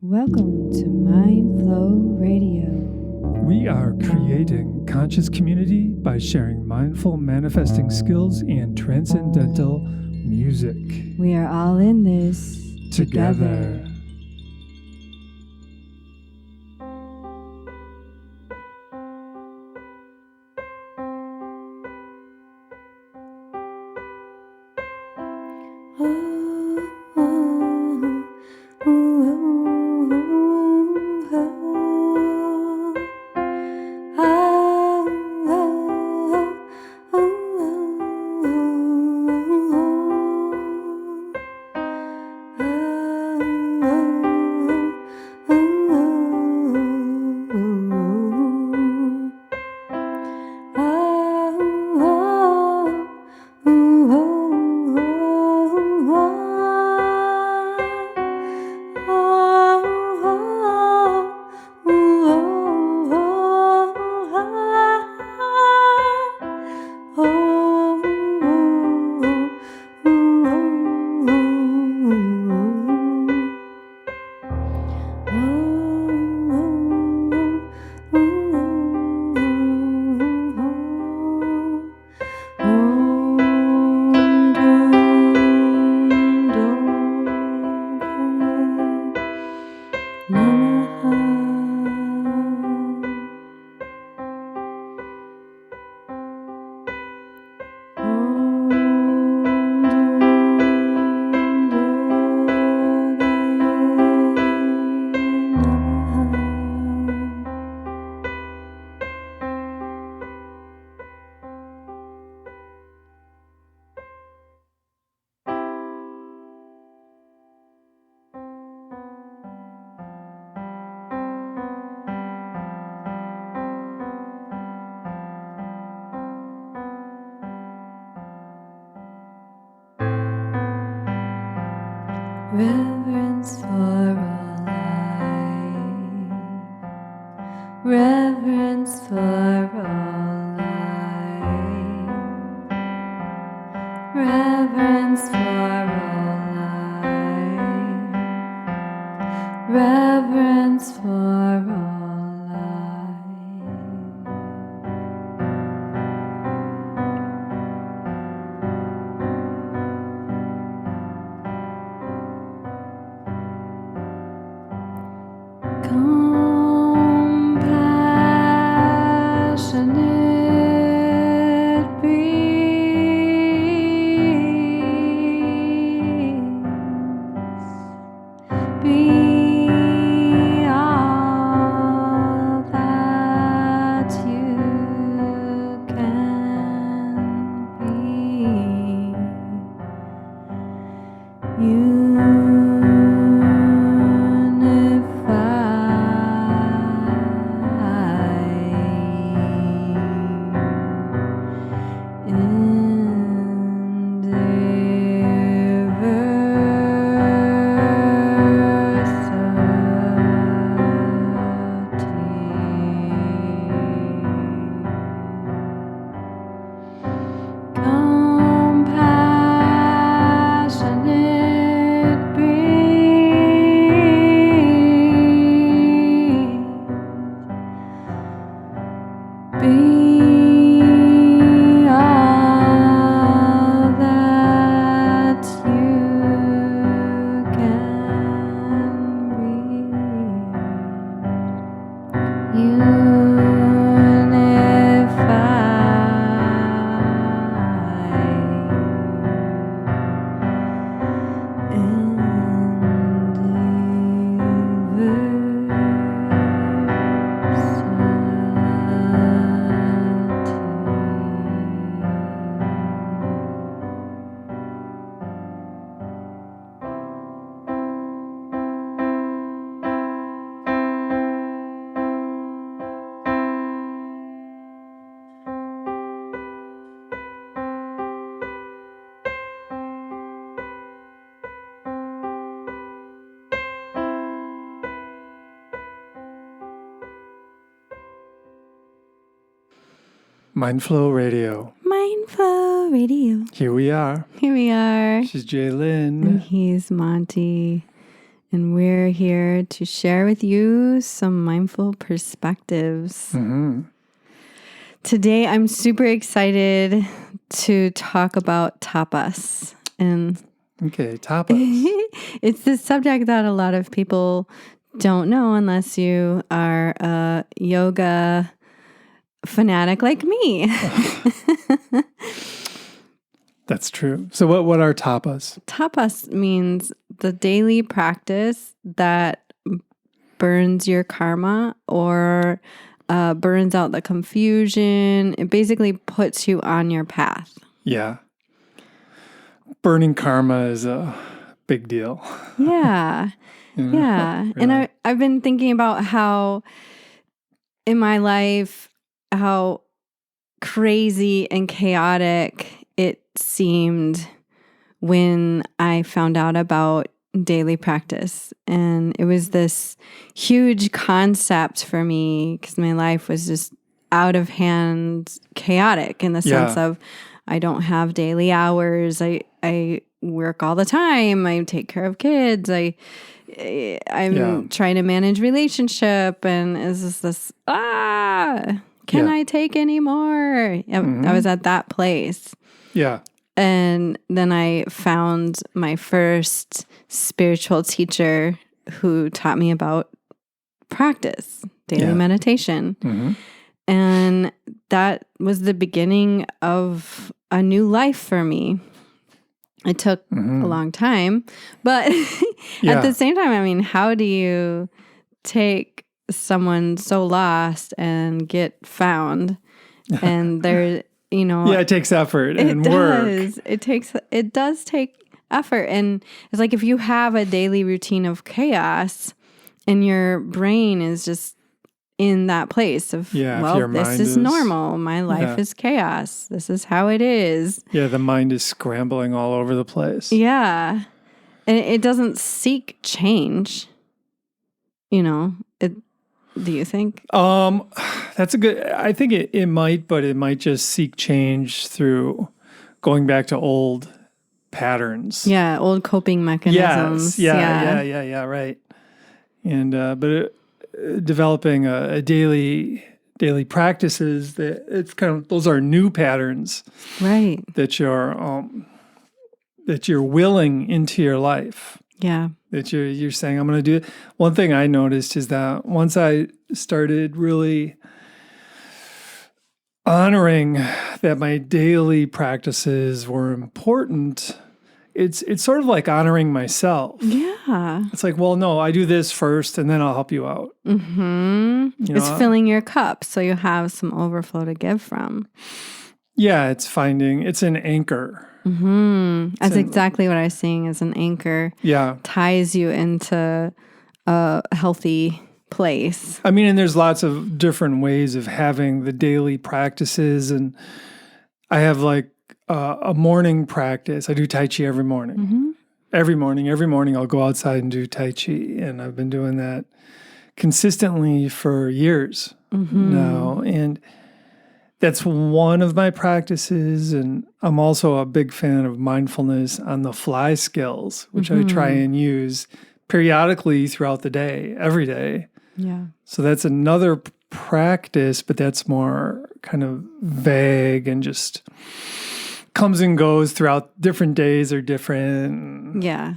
Welcome to Mindflow Radio. We are creating conscious community by sharing mindful manifesting skills and transcendental music. We are all in this together. Reverence for all life. Reverence for all life. Reverence for all life. Reverence for all life. Compassionate beings, be all that you can be. Mindflow Radio. Mindflow Radio. Here we are. Here we are. She's Lynn. And he's Monte. And we're here to share with you some mindful perspectives. Today, I'm super excited to talk about tapas. And Okay, tapas. it's this subject that a lot of people don't know unless you are a yoga fanatic like me. That's true. So what are tapas? Tapas means the daily practice that burns your karma or burns out the confusion. It basically puts you on your path. Yeah. Burning karma is a big deal. Yeah. Yeah. Really. And I've been thinking about how in my life, how crazy and chaotic it seemed when I found out about daily practice. And it was this huge concept for me because my life was just out of hand, chaotic in the sense of I don't have daily hours. I work all the time. I take care of kids. I'm trying to manage relationship, and it's just this, can I take any more? I was at that place. Yeah. And then I found my first spiritual teacher who taught me about practice, daily meditation. And that was the beginning of a new life for me. It took a long time, but at the same time, I mean, how do you take someone so lost and get found? And there, it takes effort and work. It does take effort. And it's like if you have a daily routine of chaos and your brain is just in that place of, this is normal. My life is chaos. This is how it is. Yeah, the mind is scrambling all over the place. Yeah. And it doesn't seek change. Do you think? That's I think it might, but it might just seek change through going back to old patterns. Yeah, old coping mechanisms. Yes. Yeah, right. And, developing a daily practices that it's kind of, those are new patterns. Right. That you're willing into your life. Yeah. That you're saying, I'm going to do it. One thing I noticed is that once I started really honoring that my daily practices were important, it's sort of like honoring myself. Yeah. It's like, well, no, I do this first and then I'll help you out. It's filling your cup so you have some overflow to give from. Yeah, it's an anchor. That's exactly what I was saying as an anchor. Yeah. Ties you into a healthy place. I mean, and there's lots of different ways of having the daily practices. And I have like a morning practice. I do Tai Chi every morning. Every morning I'll go outside and do Tai Chi. And I've been doing that consistently for years now. And that's one of my practices. And I'm also a big fan of mindfulness on the fly skills, which I try and use periodically throughout the day, every day. Yeah. So that's another practice, but that's more kind of vague and just comes and goes throughout different days or different. Yeah.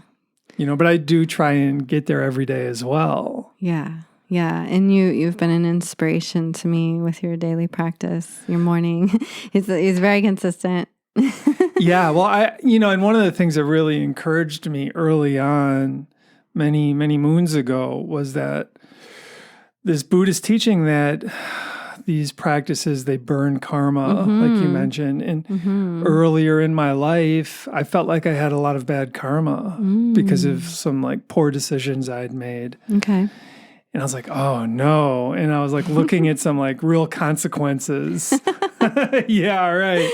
But I do try and get there every day as well. Yeah. Yeah. And you've been an inspiration to me with your daily practice, your morning. It's very consistent. Yeah. Well, and one of the things that really encouraged me early on, many, many moons ago, was that this Buddhist teaching that these practices, they burn karma, like you mentioned. And earlier in my life, I felt like I had a lot of bad karma because of some like poor decisions I'd made. Okay. And I was like, oh no. And I was like looking at some like real consequences. Yeah, right.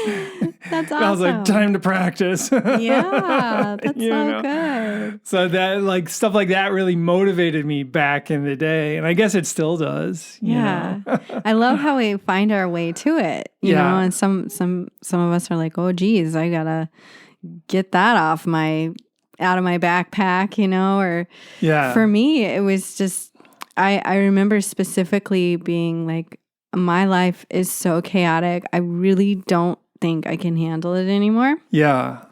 That's awesome. And I was like, time to practice. Yeah, that's so good. So that like stuff like that really motivated me back in the day. And I guess it still does. Yeah. I love how we find our way to it. You know, and some of us are like, oh geez, I gotta get that off my out of my backpack, or Yeah. for me, it was just, I remember specifically being like, my life is so chaotic. I really don't think I can handle it anymore. Yeah.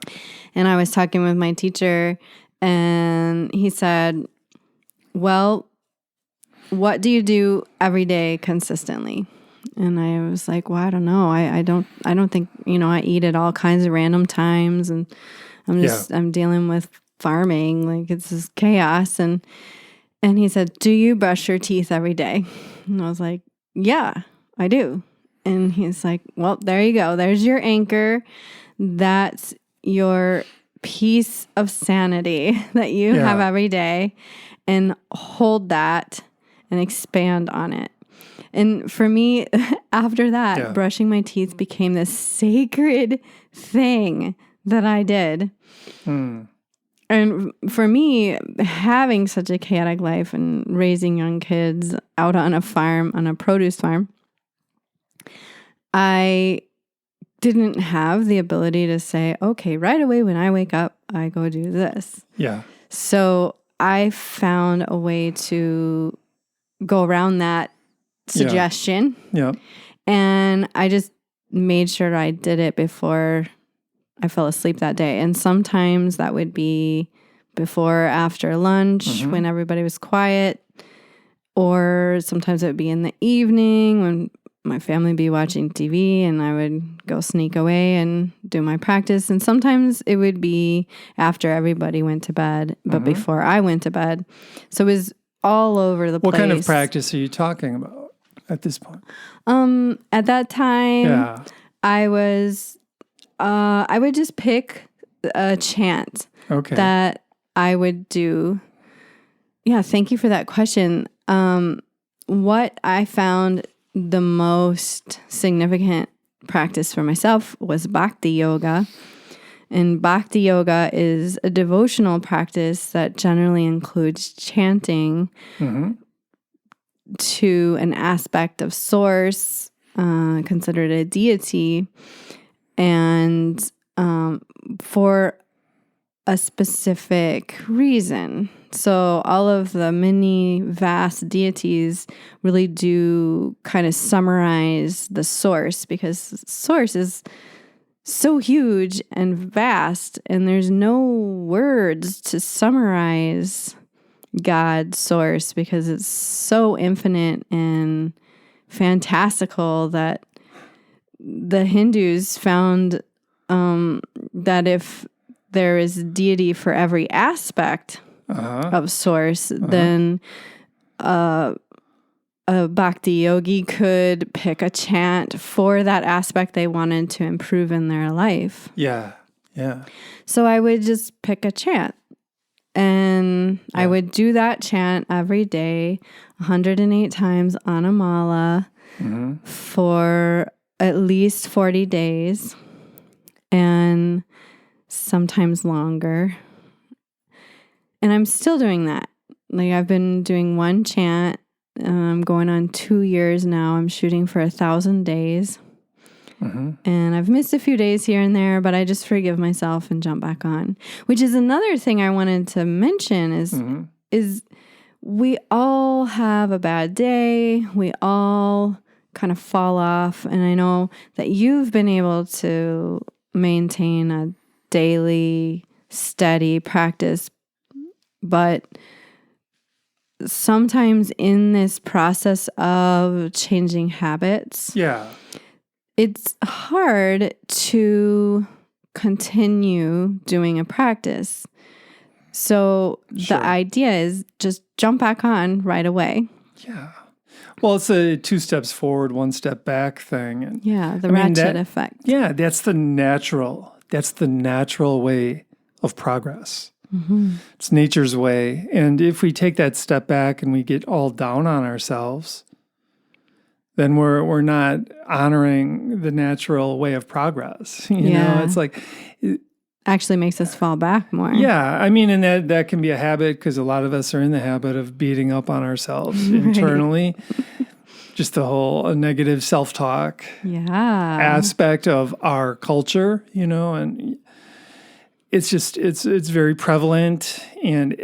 And I was talking with my teacher, and he said, well, what do you do every day consistently? And I was like, well, I don't know. I don't think, I eat at all kinds of random times, and I'm dealing with farming. Like, it's just chaos. And he said, do you brush your teeth every day? And I was like, yeah, I do. And he's like, well, there you go. There's your anchor. That's your piece of sanity that you have every day, and hold that and expand on it. And for me, after that, brushing my teeth became this sacred thing that I did. And for me, having such a chaotic life and raising young kids out on a farm, on a produce farm, I didn't have the ability to say, okay, right away when I wake up, I go do this. Yeah. So I found a way to go around that suggestion. Yeah. And I just made sure I did it before I fell asleep that day. And sometimes that would be before or after lunch when everybody was quiet. Or sometimes it would be in the evening when my family would be watching TV, and I would go sneak away and do my practice. And sometimes it would be after everybody went to bed, but before I went to bed. So it was all over the place. What kind of practice are you talking about at this point? At that time, I would just pick a chant that I would do. Yeah, thank you for that question. What I found the most significant practice for myself was bhakti yoga. And bhakti yoga is a devotional practice that generally includes chanting to an aspect of source, considered a deity, and for a specific reason. So all of the many vast deities really do kind of summarize the source, because source is so huge and vast, and there's no words to summarize God's source, because it's so infinite and fantastical that the Hindus found that if there is deity for every aspect of source, then a bhakti yogi could pick a chant for that aspect they wanted to improve in their life. Yeah. So I would just pick a chant, and I would do that chant every day, 108 times on a mala for at least 40 days, and sometimes longer. And I'm still doing that. Like, I've been doing one chant. I'm going on 2 years now. I'm shooting for 1,000 days. And I've missed a few days here and there, but I just forgive myself and jump back on. Which is another thing I wanted to mention is we all have a bad day. We all kind of fall off. And I know that you've been able to maintain a daily, steady practice. But sometimes in this process of changing habits, it's hard to continue doing a practice. So the idea is just jump back on right away. Yeah. Well, it's a 2 steps forward, 1 step back thing. And the ratchet effect. Yeah, that's the natural way of progress. It's nature's way. And if we take that step back and we get all down on ourselves, then we're not honoring the natural way of progress. You know, it's like actually makes us fall back more. Yeah, I mean, and that can be a habit, because a lot of us are in the habit of beating up on ourselves internally. Just the whole negative self-talk aspect of our culture, and it's very prevalent, and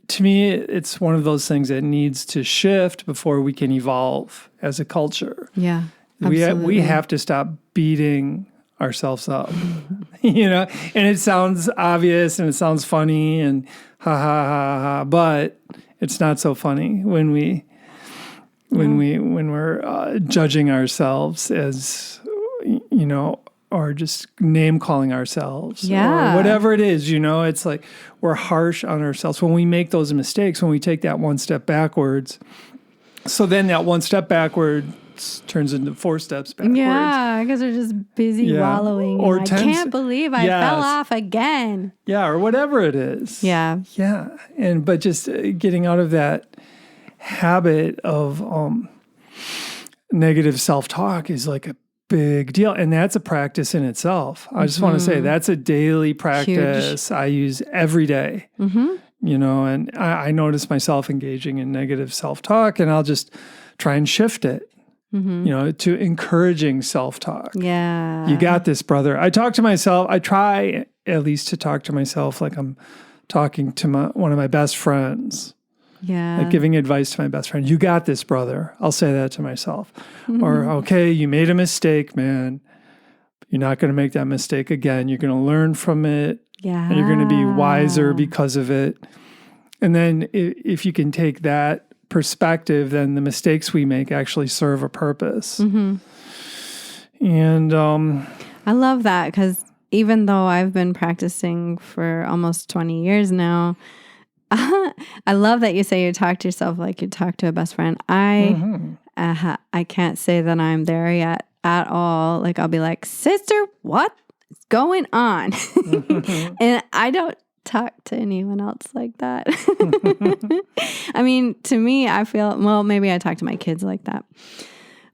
to me, it's one of those things that needs to shift before we can evolve as a culture. Yeah, we have to stop beating ourselves up, And it sounds obvious and it sounds funny and ha ha ha ha, but it's not so funny when we're judging ourselves as or just name calling ourselves, or whatever it is. It's like we're harsh on ourselves when we make those mistakes, when we take that one step backwards. So then that one step backwards turns into 4 steps backwards. Yeah, because we're just busy wallowing. Or I can't believe I fell off again. Yeah, or whatever it is. Yeah. Yeah. But just getting out of that habit of negative self-talk is like a big deal. And that's a practice in itself. I just want to say that's a daily practice. Huge. I use every day. And I notice myself engaging in negative self-talk, and I'll just try and shift it, to encouraging self-talk. Yeah. You got this, brother. I talk to myself. I try at least to talk to myself like I'm talking to one of my best friends. Yeah. Like giving advice to my best friend. You got this, brother. I'll say that to myself. Or, okay, you made a mistake, man. You're not going to make that mistake again. You're going to learn from it. Yeah. And you're going to be wiser because of it. And then if you can take that perspective, then the mistakes we make actually serve a purpose. And I love that, because even though I've been practicing for almost 20 years now, I love that you say you talk to yourself like you talk to a best friend. I can't say that I'm there yet at all. Like, I'll be like, sister, what's going on? And I don't talk to anyone else like that. I mean, to me, I feel, well, maybe I talk to my kids like that.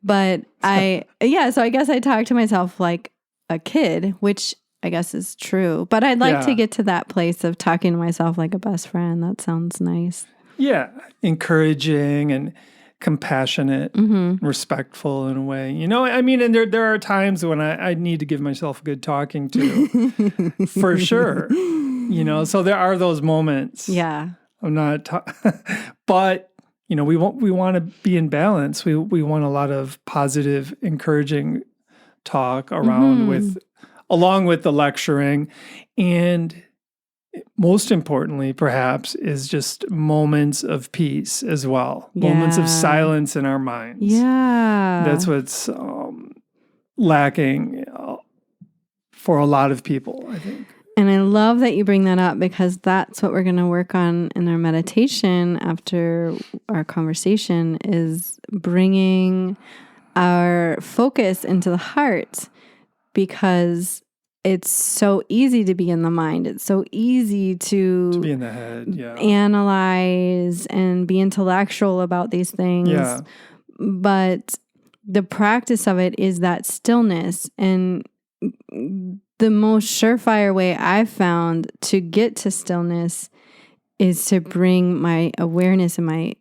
But so I guess I talk to myself like a kid, which I guess is true. But I'd like to get to that place of talking to myself like a best friend. That sounds nice. Yeah. Encouraging and compassionate, respectful in a way. And there are times when I need to give myself a good talking to, for sure. So there are those moments. Yeah. I'm not, but we want to be in balance. We want a lot of positive, encouraging talk around along with the lecturing. And most importantly, perhaps, is just moments of peace as well. Yeah. Moments of silence in our minds. Yeah. That's what's lacking for a lot of people, I think. And I love that you bring that up, because that's what we're going to work on in our meditation after our conversation, is bringing our focus into the heart, because it's so easy to be in the mind. It's so easy to be in the head, analyze and be intellectual about these things. Yeah. But the practice of it is that stillness. And the most surefire way I've found to get to stillness is to bring my awareness and my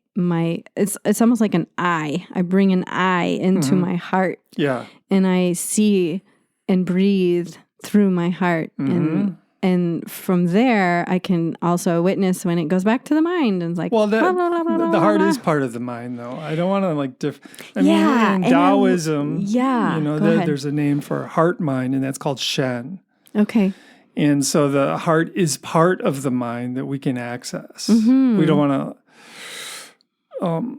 it's almost like an eye. I bring an eye into my heart. Yeah. And I see and breathe through my heart. And from there, I can also witness when it goes back to the mind and it's like, well, the heart is part of the mind, though. I don't want to in Taoism, there's a name for heart mind, and that's called Shen. Okay. And so the heart is part of the mind that we can access. We don't want to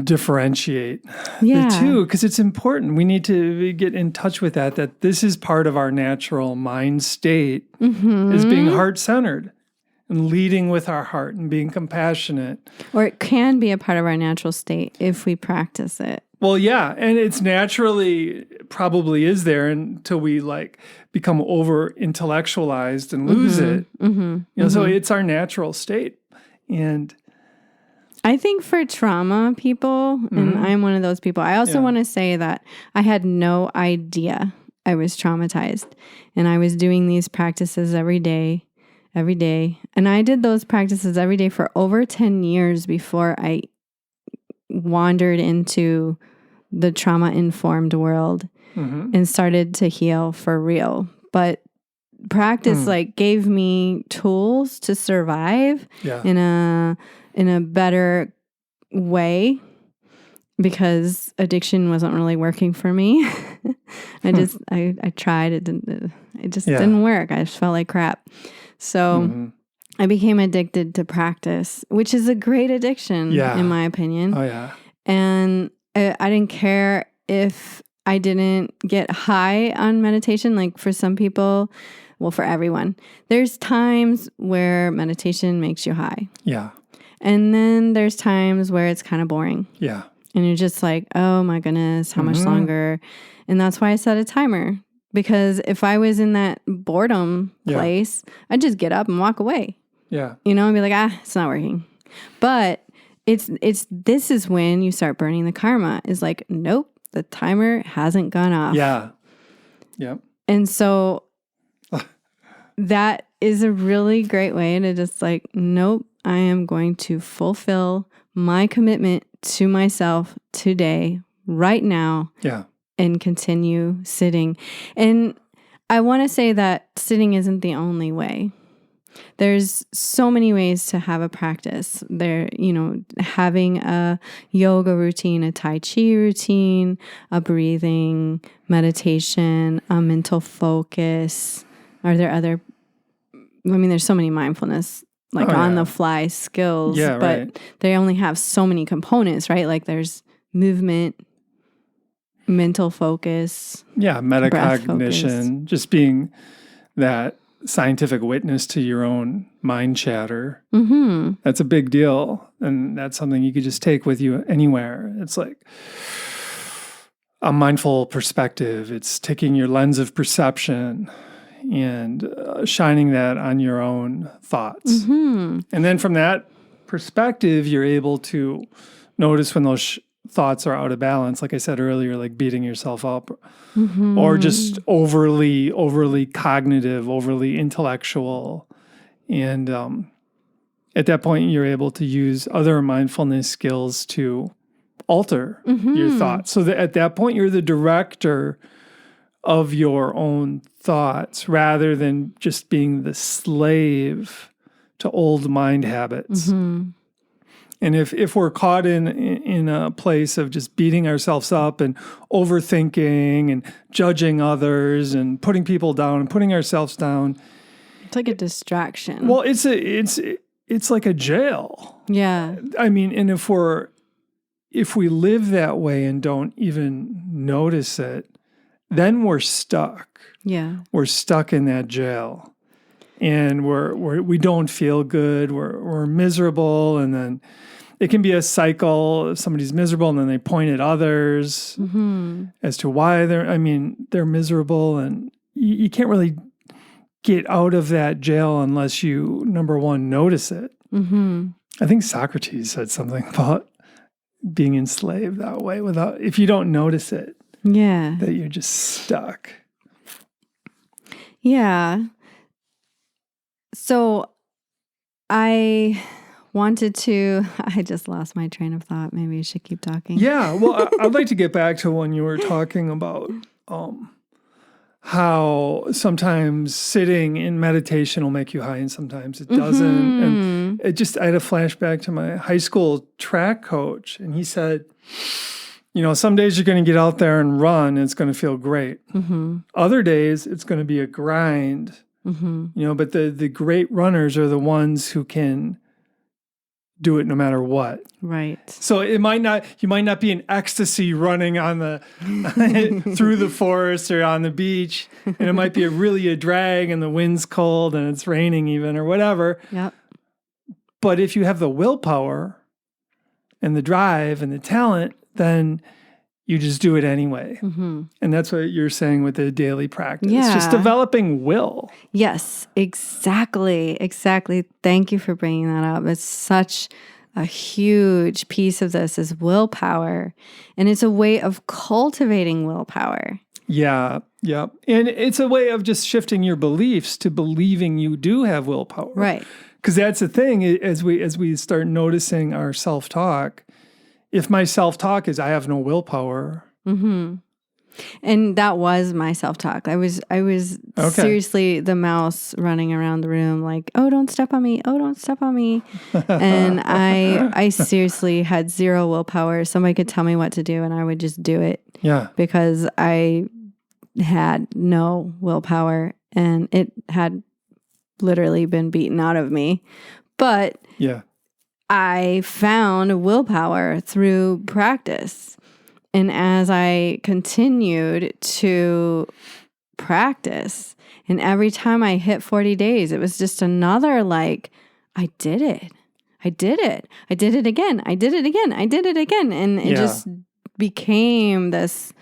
differentiate the two, because it's important. We need to get in touch with that this is part of our natural mind state, is being heart-centered and leading with our heart and being compassionate. Or it can be a part of our natural state if we practice it. Well, yeah, and it's naturally probably is there until we become over intellectualized and lose it. So it's our natural state. And I think for trauma people, and I'm one of those people, I also want to say that I had no idea I was traumatized. And I was doing these practices every day. And I did those practices every day for over 10 years before I wandered into the trauma-informed world and started to heal for real. But practice like gave me tools to survive in a better way, because addiction wasn't really working for me. I tried, it didn't work. I just felt like crap. So I became addicted to practice, which is a great addiction in my opinion. Oh yeah. And I didn't care if I didn't get high on meditation. Like for some people, well, for everyone, there's times where meditation makes you high. Yeah. And then there's times where it's kind of boring. Yeah. And you're just like, oh my goodness, how much longer? And that's why I set a timer. Because if I was in that boredom place, I'd just get up and walk away. Yeah. You know, and be like, it's not working. But this is when you start burning the karma. Is like, nope, the timer hasn't gone off. Yeah. Yep. And so that is a really great way to just like, nope, I am going to fulfill my commitment to myself today, right now. Yeah. And continue sitting. And I want to say that sitting isn't the only way. There's so many ways to have a practice. Having a yoga routine, a Tai Chi routine, a breathing, meditation, a mental focus. Are there other? There's so many mindfulness, on the fly skills, but they only have so many components, right? Like there's movement, mental focus. Yeah, metacognition, just being that scientific witness to your own mind chatter. Mm-hmm. That's a big deal. And that's something you could just take with you anywhere. It's like a mindful perspective. It's taking your lens of perception and shining that on your own thoughts. Mm-hmm. And then from that perspective, you're able to notice when those thoughts are out of balance, like I said earlier, like beating yourself up, or just overly cognitive, overly intellectual. And at that point, you're able to use other mindfulness skills to alter your thoughts. So that at that point, you're the director of your own thoughts rather than just being the slave to old mind habits. Mm-hmm. And if we're caught in a place of just beating ourselves up and overthinking and judging others and putting people down and putting ourselves down, it's like a distraction. Well, it's like a jail. Yeah. And if we live that way and don't even notice it, then we're stuck. Yeah. We're stuck in that jail. And we don't feel good. We're miserable, and then it can be a cycle. If somebody's miserable, and then they point at others as to why they're miserable, and you can't really get out of that jail unless you, number one, notice it. Mm-hmm. I think Socrates said something about being enslaved that way if you don't notice it. Yeah, that you're just stuck. Yeah. So I just lost my train of thought. Maybe I should keep talking. Yeah. Well, I'd like to get back to when you were talking about how sometimes sitting in meditation will make you high and sometimes it doesn't. And I had a flashback to my high school track coach, and he said, some days you're going to get out there and run and it's going to feel great. Mm-hmm. Other days it's going to be a grind. Mm-hmm. But the great runners are the ones who can do it no matter what. Right. So you might not be in ecstasy running on the through the forest or on the beach, and it might be a drag and the wind's cold and it's raining even or whatever. Yep. But if you have the willpower and the drive and the talent, then you just do it anyway. Mm-hmm. And that's what you're saying with the daily practice. Yeah. It's just developing will. Yes, exactly. Thank you for bringing that up. It's such a huge piece of this is willpower. And it's a way of cultivating willpower. Yeah. And it's a way of just shifting your beliefs to believing you do have willpower. Right. Because that's the thing, as we start noticing our self-talk, if my self-talk is I have no willpower, And that was my self-talk. I was seriously the mouse running around the room like, oh, don't step on me. Oh, don't step on me. And I seriously had zero willpower. Somebody could tell me what to do and I would just do it. Yeah. Because I had no willpower and it had literally been beaten out of me. But yeah, I found willpower through practice. And as I continued to practice, and every time I hit 40 days, it was just another like, I did it. I did it. I did it again. I did it again. I did it again. And it just became this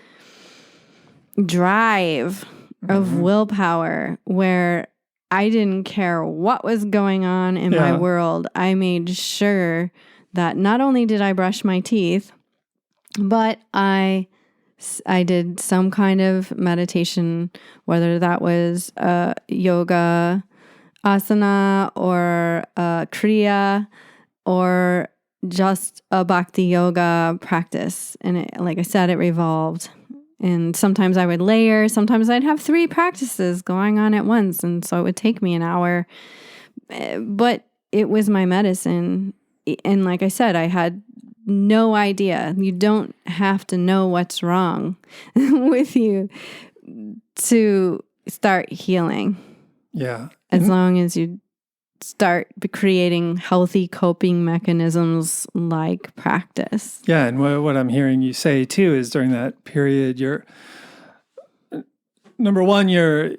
drive of willpower where I didn't care what was going on in my world. I made sure that not only did I brush my teeth, but I did some kind of meditation, whether that was yoga, asana, or kriya, or just a bhakti yoga practice. And it, like I said, it revolved. And sometimes I would layer, sometimes I'd have 3 practices going on at once. And so it would take me an hour. But it was my medicine. And like I said, I had no idea. You don't have to know what's wrong with you to start healing. Yeah. As long as you start creating healthy coping mechanisms like practice. Yeah, and what I'm hearing you say too is during that period, you're number one, you're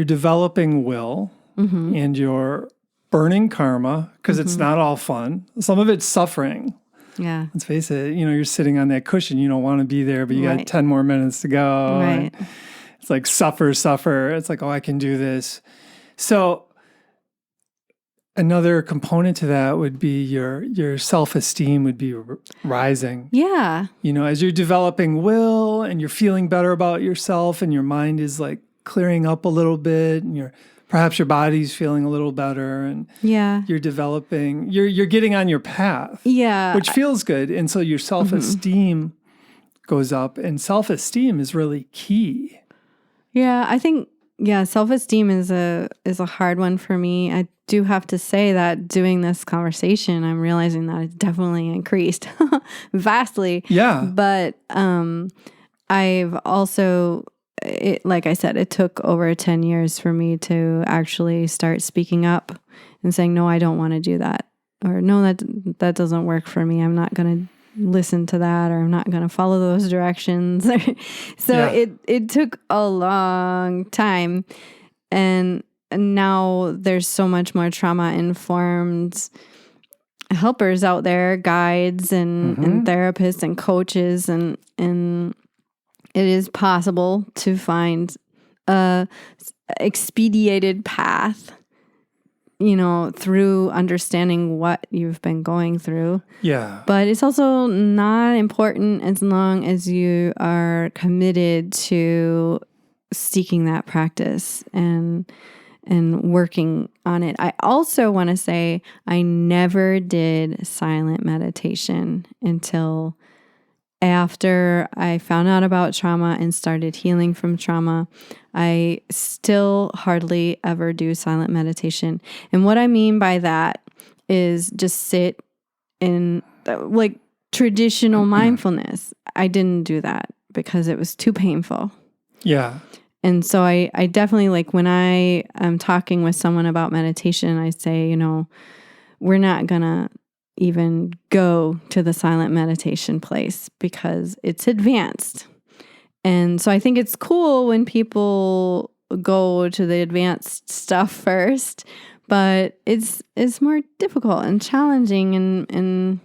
developing will, and you're burning karma because it's not all fun. Some of it's suffering. Yeah, let's face it. You're sitting on that cushion. You don't want to be there, but you got 10 more minutes to go. Right. It's like suffer. It's like, oh, I can do this. So another component to that would be your self-esteem would be rising. Yeah. As you're developing will and you're feeling better about yourself and your mind is like clearing up a little bit and perhaps your body's feeling a little better and you're developing, you're getting on your path. Yeah. Which feels good. And so your self-esteem goes up, and self-esteem is really key. Yeah, I think self-esteem is a hard one for me. I do have to say that doing this conversation, I'm realizing that it's definitely increased vastly. Yeah. But I've also, like I said, it took over 10 years for me to actually start speaking up and saying, no, I don't want to do that. Or no, that doesn't work for me. I'm not going to listen to that, or I'm not going to follow those directions. So it took a long time. And now there's so much more trauma-informed helpers out there, guides and therapists and coaches, and it is possible to find a expedited path, through understanding what you've been going through. Yeah. But it's also not important as long as you are committed to seeking that practice and working on it. I also want to say I never did silent meditation until after I found out about trauma and started healing from trauma. I still hardly ever do silent meditation. And what I mean by that is just sit in like traditional mindfulness. I didn't do that because it was too painful. Yeah. And so I definitely, like, when I am talking with someone about meditation, I say, we're not going to even go to the silent meditation place because it's advanced. And so I think it's cool when people go to the advanced stuff first, but it's more difficult and challenging and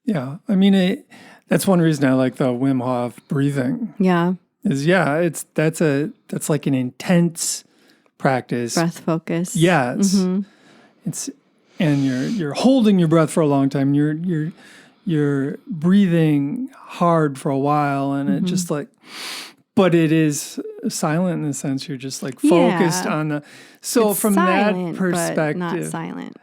yeah. I mean, that's one reason I like the Wim Hof breathing. Yeah. That's like an intense practice. Breath focus. Yes. And you're holding your breath for a long time. You're breathing hard for a while, and it just like, but it is silent in the sense you're just like focused on the. So it's from silent, that perspective, but not silent.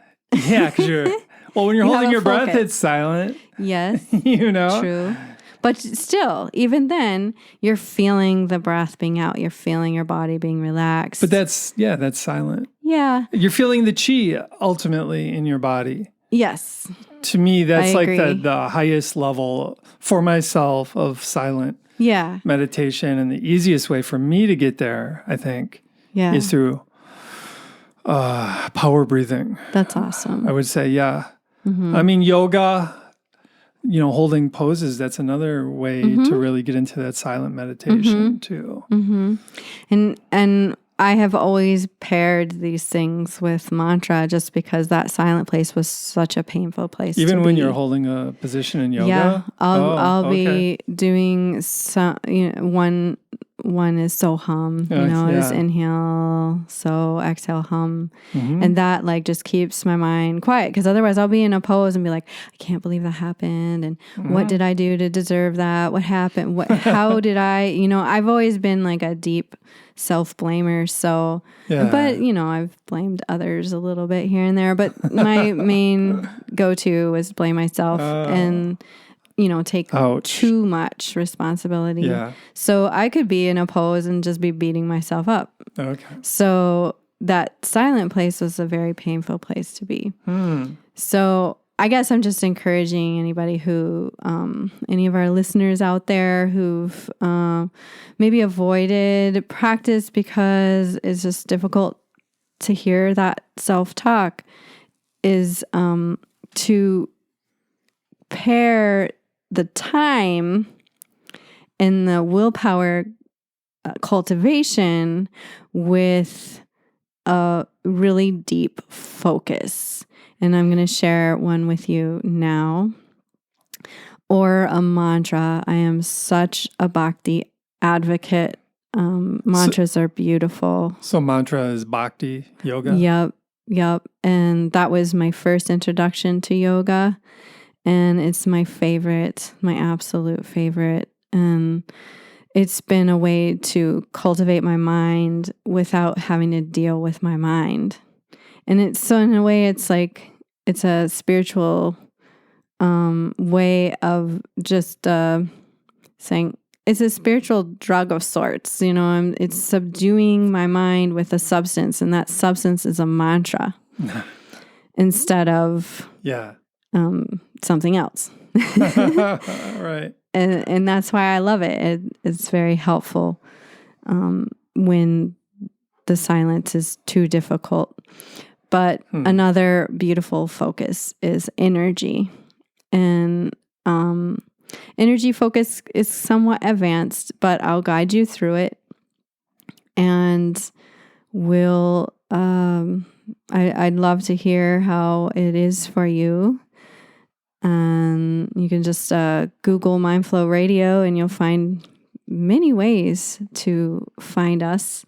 Yeah, because when you're holding your breath, it's silent. Yes. True. But still, even then, you're feeling the breath being out. You're feeling your body being relaxed. But that's silent. Yeah. You're feeling the chi ultimately in your body. Yes. To me, that's like agree. the highest level for myself of silent meditation. And the easiest way for me to get there, I think, is through power breathing. That's awesome. I would say, yeah. I mean, yoga, holding poses, that's another way to really get into that silent meditation too. And I have always paired these things with mantra just because that silent place was such a painful place Even to when be. you're holding a position in yoga? Yeah, I'll be doing some, one is so hum, is inhale, so exhale, hum. And that like just keeps my mind quiet because otherwise I'll be in a pose and be like, I can't believe that happened. And what did I do to deserve that? What happened? How did I, I've always been like a deep self-blamer. So, but I've blamed others a little bit here and there, but my main go-to was blame myself and take too much responsibility. Yeah. So I could be in a pose and just be beating myself up. Okay. So that silent place was a very painful place to be. So I guess I'm just encouraging anybody who, any of our listeners out there who've maybe avoided practice because it's just difficult to hear that self-talk, is to pair the time and the willpower cultivation with a really deep focus. And I'm going to share one with you now. Or a mantra. I am such a bhakti advocate. Mantras are beautiful. So mantra is bhakti yoga? Yep. And that was my first introduction to yoga. And it's my favorite, my absolute favorite. And it's been a way to cultivate my mind without having to deal with my mind. And it's so in a way, it's like, it's a spiritual way of just saying, it's a spiritual drug of sorts. It's subduing my mind with a substance, and that substance is a mantra instead of something else. Right. And that's why I love it. It's very helpful when the silence is too difficult. But another beautiful focus is energy. And energy focus is somewhat advanced, but I'll guide you through it. And I'd love to hear how it is for you. And you can just Google Mindflow Radio and you'll find many ways to find us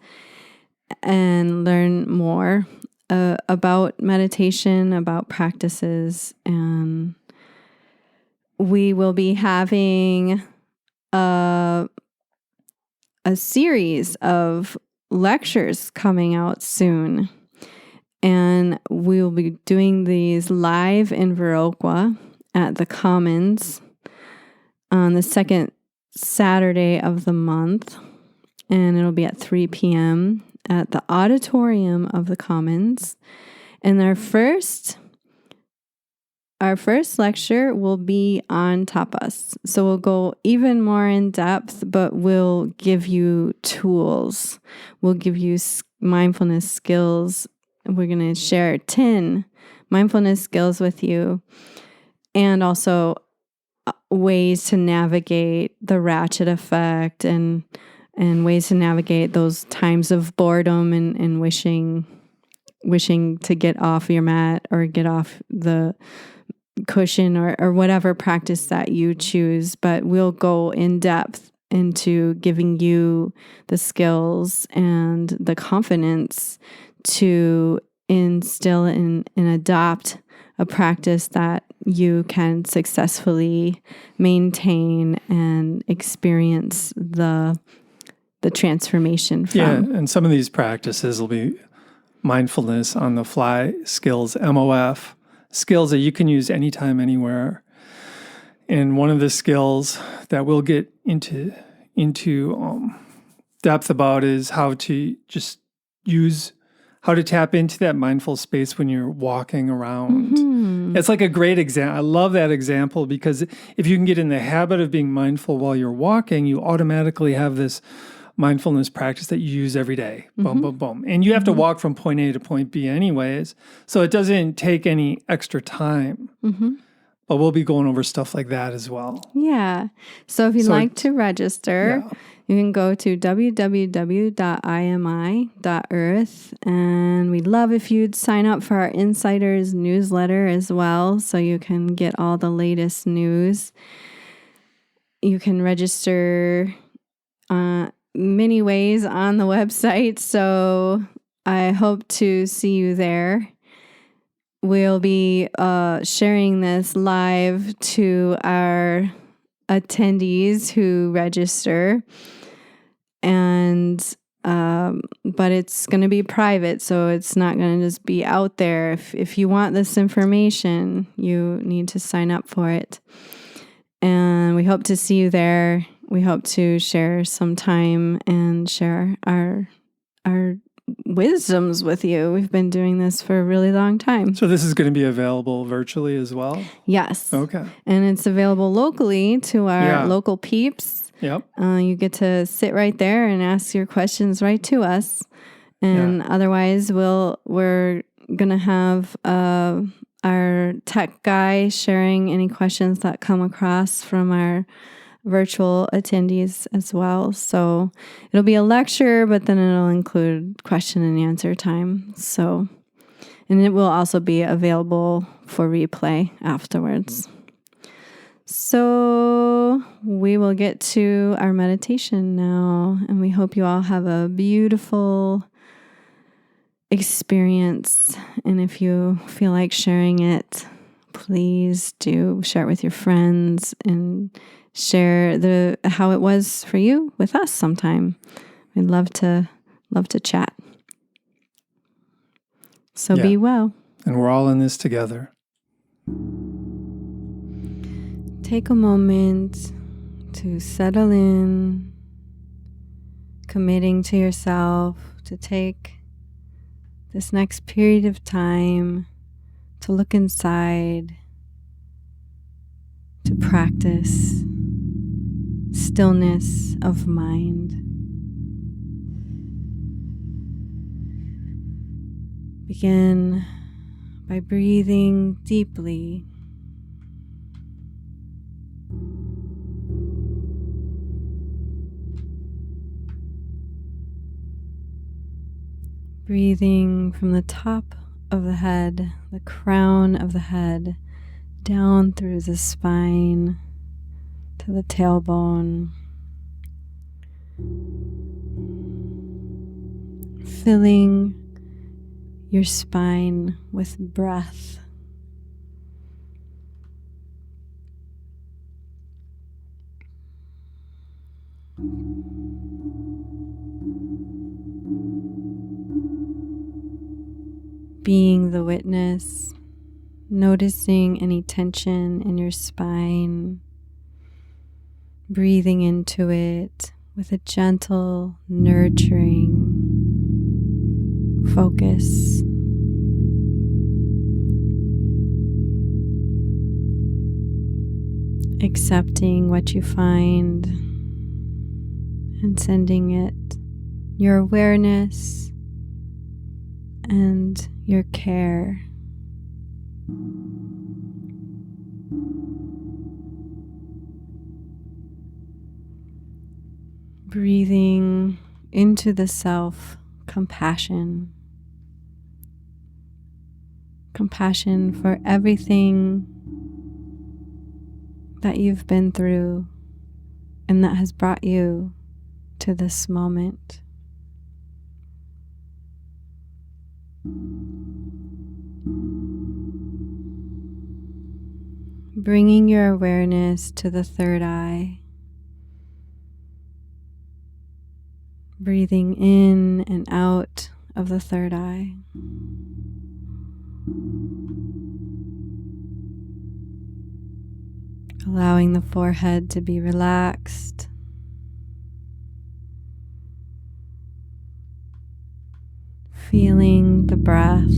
and learn more about meditation, about practices. And we will be having a series of lectures coming out soon. And we'll be doing these live in Viroqua at the Commons on the second Saturday of the month. And it'll be at 3 p.m. at the auditorium of the Commons. And our first lecture will be on tapas. So we'll go even more in depth, but we'll give you tools. We'll give you mindfulness skills. We're going to share 10 mindfulness skills with you, and also ways to navigate the ratchet effect and ways to navigate those times of boredom and wishing to get off your mat or get off the cushion or whatever practice that you choose. But we'll go in depth into giving you the skills and the confidence to instill and adopt a practice that you can successfully maintain and experience the transformation from. Yeah, and some of these practices will be mindfulness on the fly skills, MOF, skills that you can use anytime, anywhere. And one of the skills that we'll get into depth about is how to just how to tap into that mindful space when you're walking around. Mm-hmm. It's like a great example. I love that example because if you can get in the habit of being mindful while you're walking, you automatically have this mindfulness practice that you use every day. Mm-hmm. Boom, boom, boom. And you have to walk from point A to point B anyways. So it doesn't take any extra time. Mm-hmm. But we'll be going over stuff like that as well. Yeah. So if you'd like to register, you can go to www.imi.earth. And we'd love if you'd sign up for our Insiders newsletter as well, so you can get all the latest news. You can register many ways on the website. So I hope to see you there. We'll be sharing this live to our attendees who register, and but it's going to be private, so it's not going to just be out there. If you want this information, you need to sign up for it, and we hope to see you there. We hope to share some time and share our wisdoms with you. We've been doing this for a really long time. So this is going to be available virtually as well? Yes. Okay. And it's available locally to our local peeps. Yep. You get to sit right there and ask your questions right to us. And otherwise, we're going to have our tech guy sharing any questions that come across from our virtual attendees as well. So it'll be a lecture, but then it'll include question and answer time. So, and it will also be available for replay afterwards. So we will get to our meditation now, and we hope you all have a beautiful experience. And if you feel like sharing it, please do share it with your friends and share how it was for you with us sometime. We'd love to chat. So be well. And we're all in this together. Take a moment to settle in, committing to yourself to take this next period of time to look inside, to practice stillness of mind. Begin by breathing deeply. Breathing from the top of the head, the crown of the head, down through the spine to the tailbone, filling your spine with breath. Being the witness, noticing any tension in your spine, breathing into it with a gentle, nurturing focus. Accepting what you find and sending it your awareness and your care. Breathing into the self-compassion. Compassion for everything that you've been through and that has brought you to this moment. Bringing your awareness to the third eye. Breathing in and out of the third eye. Allowing the forehead to be relaxed. Feeling the breath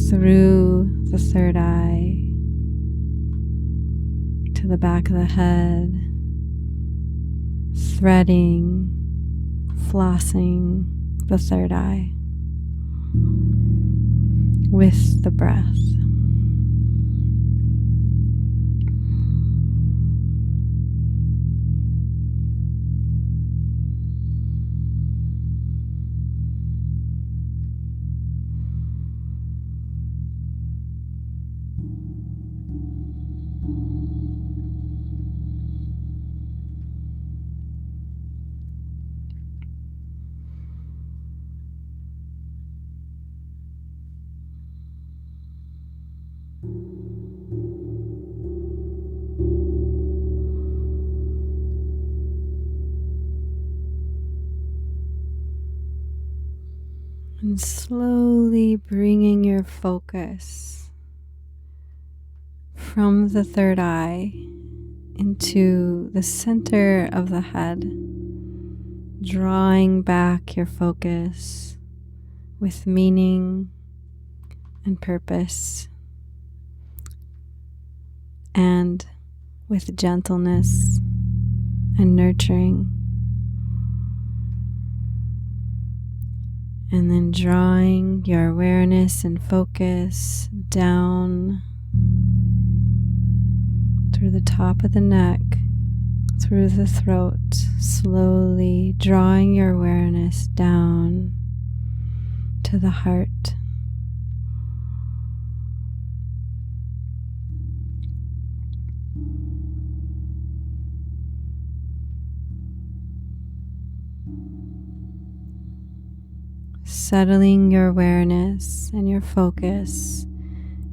through the third eye to the back of the head, threading, flossing the third eye with the breath. And slowly bringing your focus from the third eye into the center of the head, drawing back your focus with meaning and purpose, and with gentleness and nurturing. And then drawing your awareness and focus down through the top of the neck, through the throat, slowly drawing your awareness down to the heart. Settling your awareness and your focus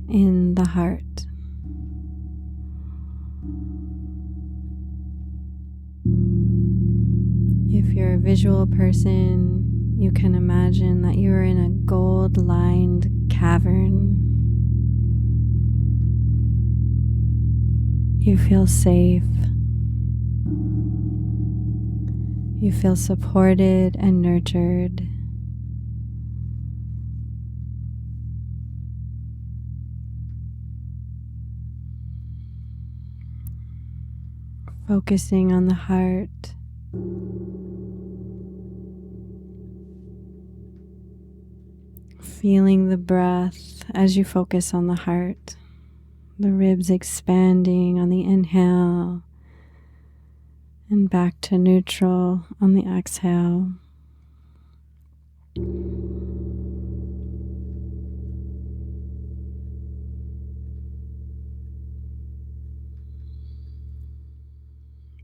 in the heart. If you're a visual person, you can imagine that you are in a gold-lined cavern. You feel safe. You feel supported and nurtured. Focusing on the heart. Feeling the breath as you focus on the heart. The ribs expanding on the inhale and back to neutral on the exhale.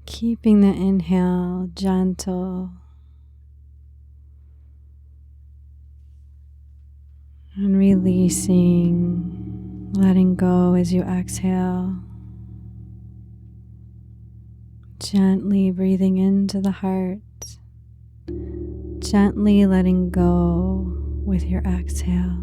Keeping the inhale gentle and releasing, letting go as you exhale. Gently breathing into the heart, gently letting go with your exhale.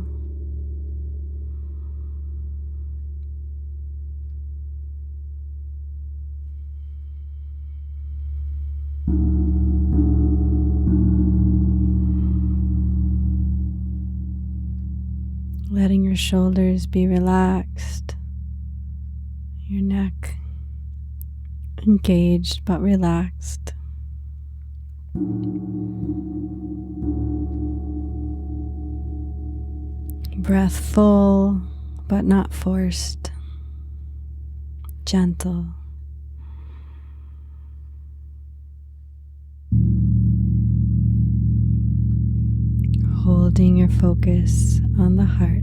Letting your shoulders be relaxed, your neck engaged but relaxed. Breath full but not forced, gentle. Holding your focus on the heart.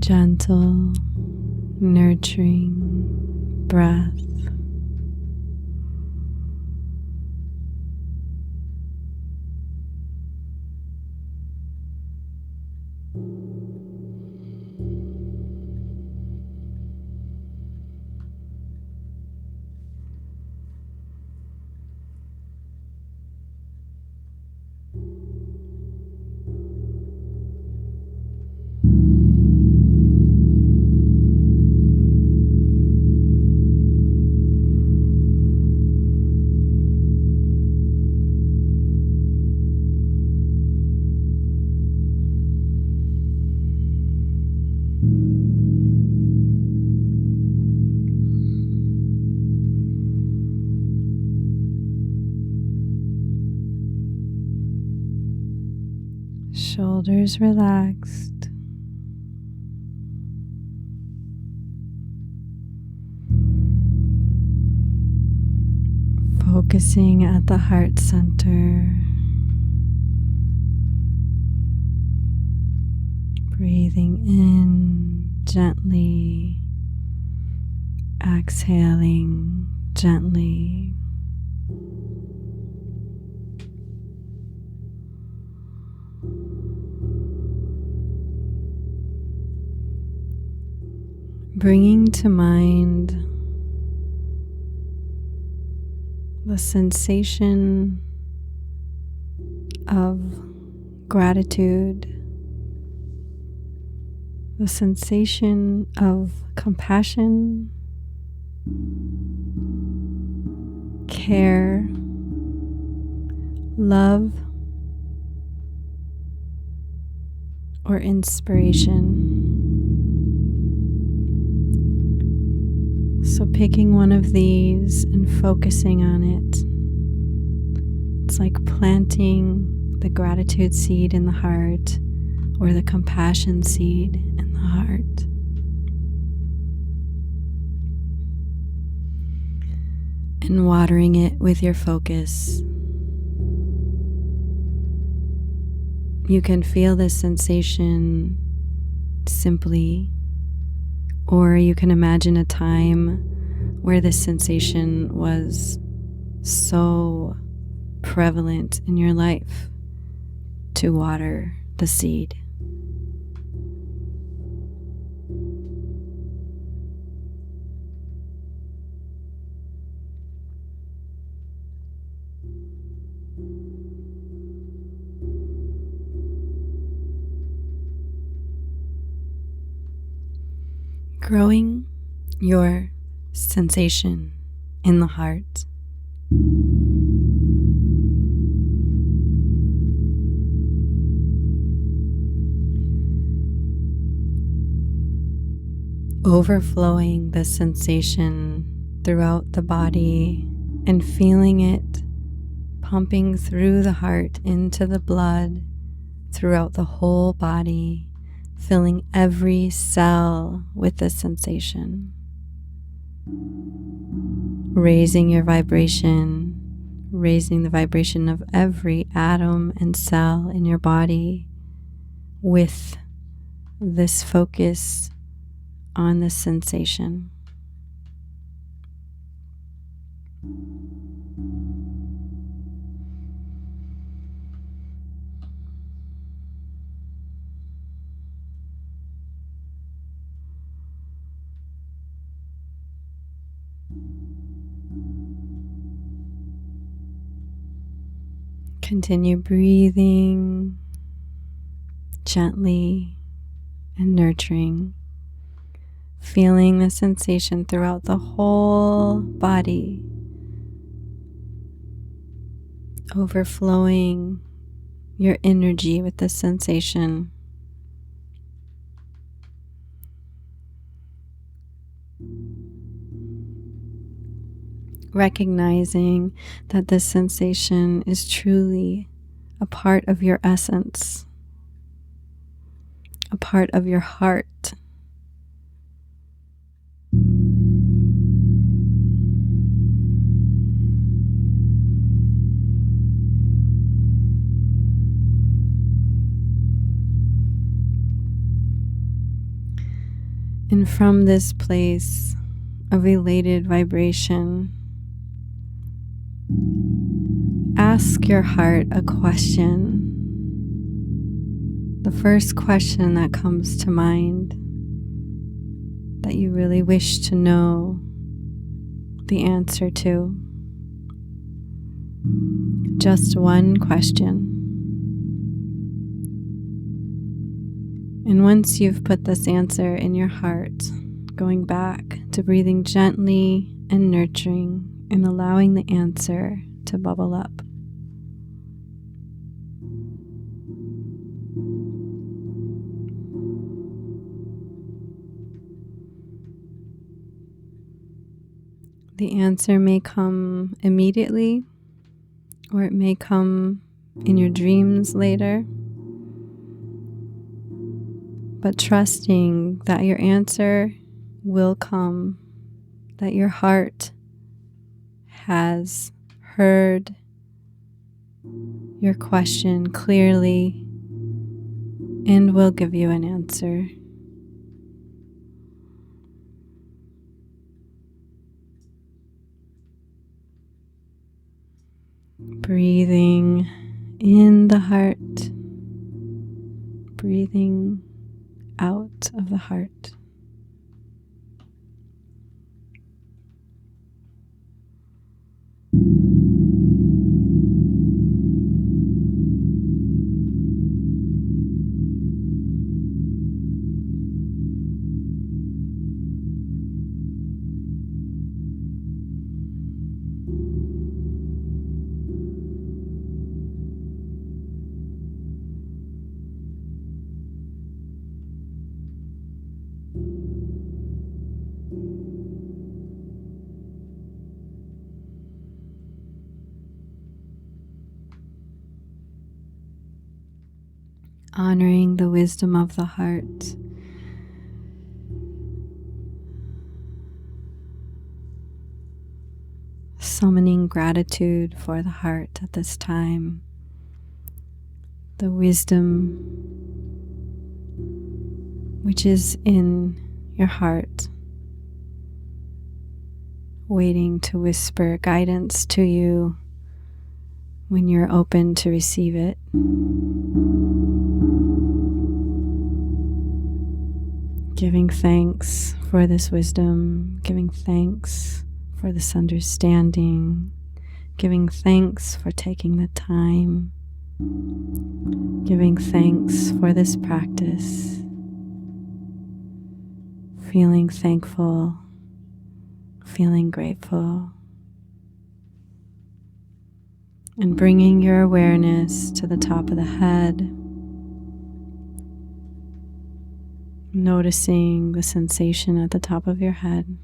gentle, nurturing breath. Shoulders relaxed. Focusing at the heart center. Breathing in gently. Exhaling gently. Bringing to mind the sensation of gratitude, the sensation of compassion, care, love, or inspiration. So picking one of these and focusing on it. It's like planting the gratitude seed in the heart or the compassion seed in the heart. And watering it with your focus. You can feel this sensation simply, or you can imagine a time where this sensation was so prevalent in your life to water the seed. Growing your sensation in the heart. Overflowing the sensation throughout the body and feeling it pumping through the heart into the blood throughout the whole body, filling every cell with this sensation. Raising your vibration, raising the vibration of every atom and cell in your body with this focus on this sensation. Continue breathing gently and nurturing, feeling the sensation throughout the whole body, overflowing your energy with this sensation. Recognizing that this sensation is truly a part of your essence, a part of your heart. And from this place of elated vibration, ask your heart a question. The first question that comes to mind that you really wish to know the answer to. Just one question. And once you've put this answer in your heart, going back to breathing gently and nurturing and allowing the answer to bubble up. The answer may come immediately, or it may come in your dreams later. But trusting that your answer will come, that your heart has heard your question clearly and will give you an answer. Breathing in the heart, breathing out of the heart. Honoring the wisdom of the heart. Summoning gratitude for the heart at this time. The wisdom which is in your heart, waiting to whisper guidance to you when you're open to receive it. Giving thanks for this wisdom, giving thanks for this understanding, giving thanks for taking the time, giving thanks for this practice, feeling thankful, feeling grateful, and bringing your awareness to the top of the head. Noticing the sensation at the top of your head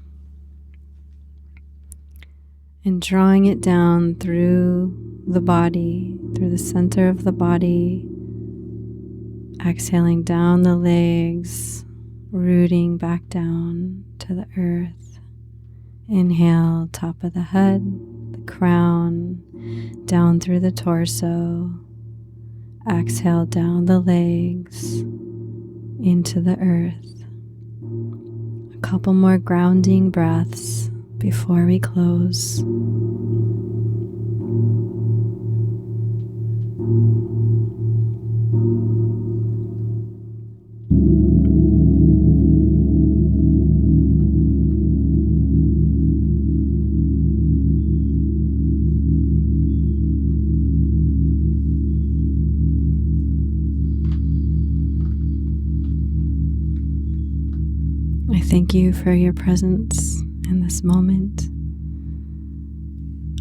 and drawing it down through the body, through the center of the body, exhaling down the legs, rooting back down to the earth. Inhale, top of the head, the crown, down through the torso. Exhale down the legs, into the earth. A couple more grounding breaths before we close. I thank you for your presence in this moment.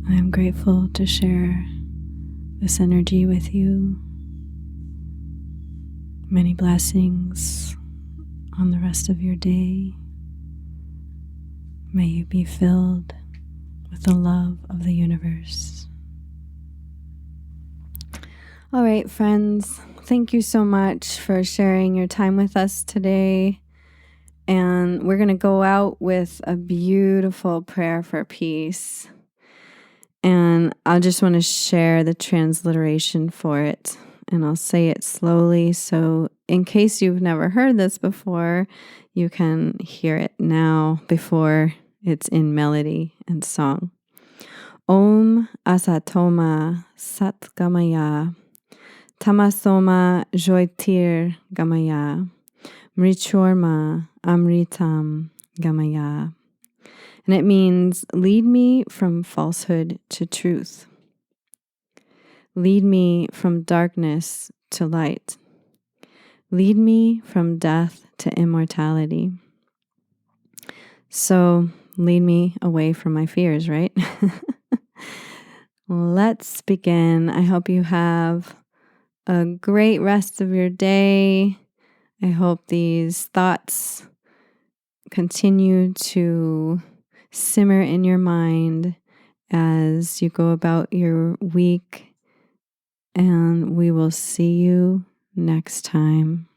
I am grateful to share this energy with you. Many blessings on the rest of your day. May you be filled with the love of the universe. All right, friends, thank you so much for sharing your time with us today. And we're going to go out with a beautiful prayer for peace. And I just want to share the transliteration for it. and I'll say it slowly. So in case you've never heard this before, you can hear it now before it's in melody and song. Om Asatoma Sat Gamaya Tamasoma Joitir Gamaya Mrichorma Amritam Gamaya. And it means lead me from falsehood to truth. Lead me from darkness to light. Lead me from death to immortality. So lead me away from my fears, right? Let's begin. I hope you have a great rest of your day. I hope these thoughts continue to simmer in your mind as you go about your week. And we will see you next time.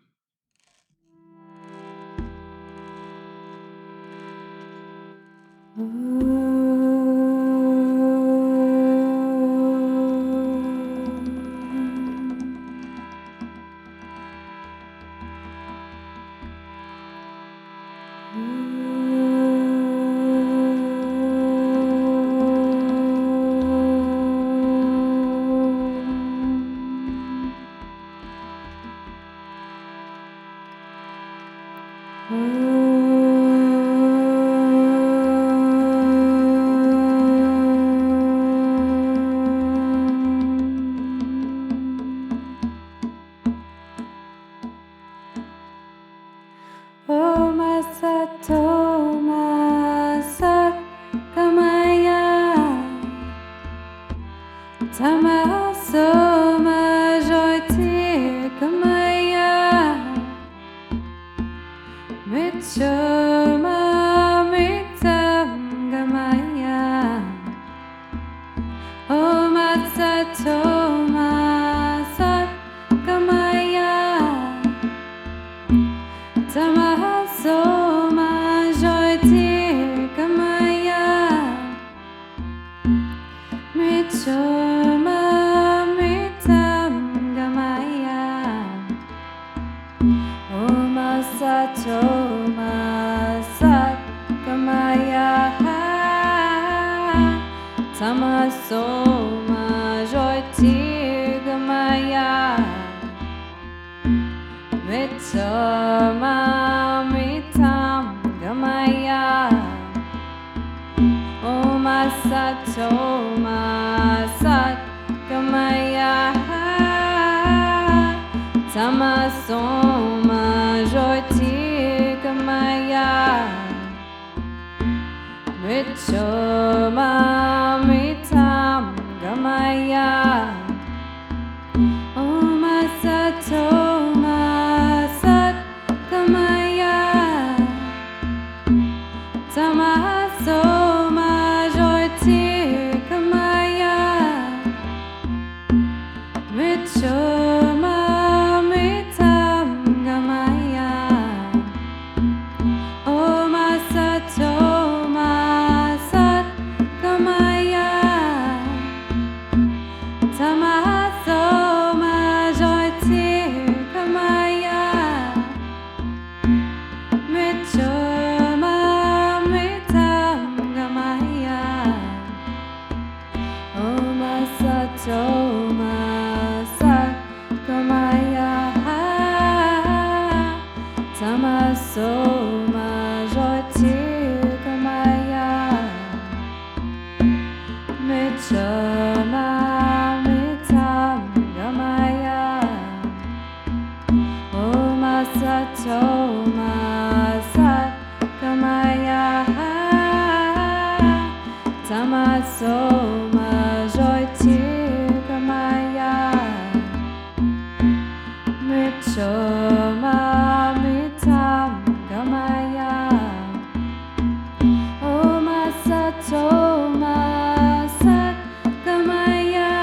Om Asatoma Sat Gamaya Tamasoma Joitir Gamaya Michoma Mitam Gamaya Om Asatoma Sat Gamaya Tamasoma Joitir Gamaya Michoma Mitam Gamaya Om Asatoma Sat Gamaya Tamasoma Joitir Gamaya Michoma Mitam Gamaya Om Asatoma Sat Gamaya Tamasoma Joitir Gamaya Michoma Mitam Gamaya Om Asatoma Sat Gamaya Tamasoma Joitir Gamaya Michoma Mitam Gamaya Om Asatoma Sat Gamaya Tamasoma Joitir Gamaya Michoma Mitam Gamaya Om Asatoma Sat Gamaya Tamasoma Joitir Gamaya Michoma Mitam Gamaya Om Asatoma Sat Gamaya Tamasoma Joitir Gamaya Michoma Mitam Gamaya Om Asatoma Sat Gamaya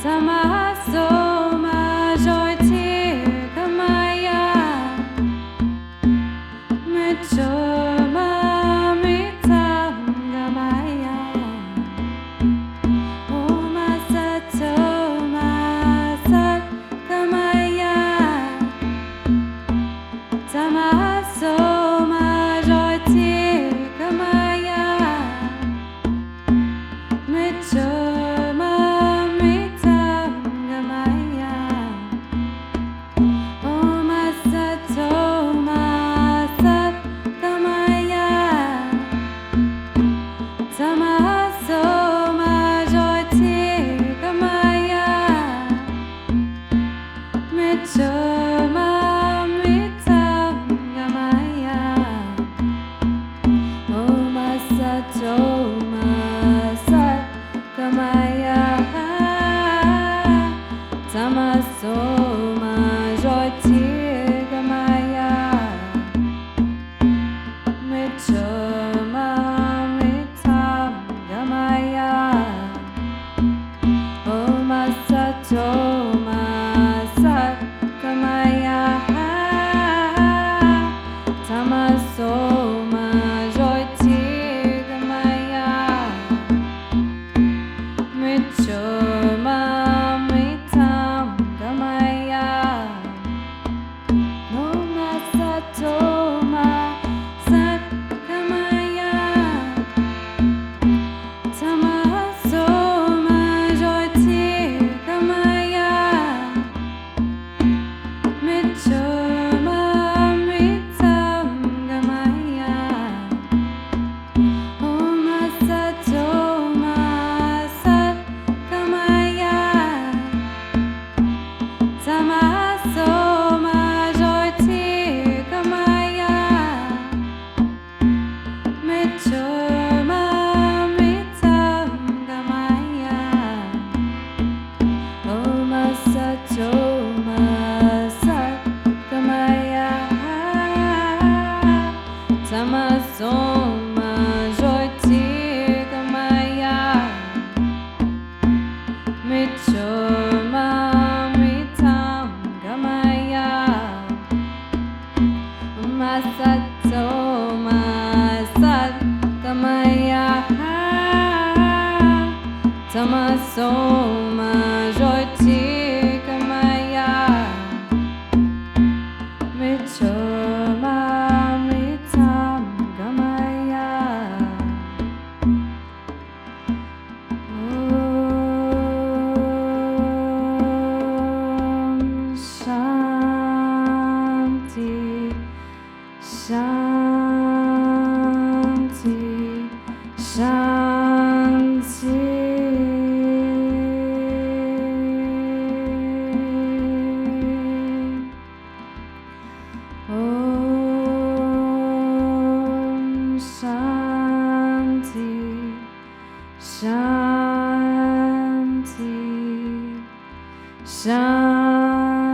Tamasoma Joitir Gamaya Michoma Mitam Gamaya Om Asatoma Namaste.